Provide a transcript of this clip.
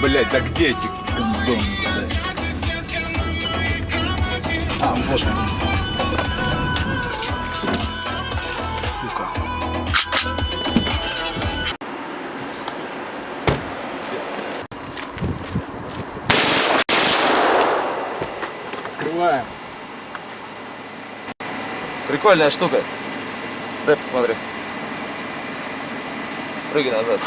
Блять, да где эти гандоны, блядь? А, вот они. Сука. Открываем. Прикольная штука. Дай посмотрю. Прыгай назад.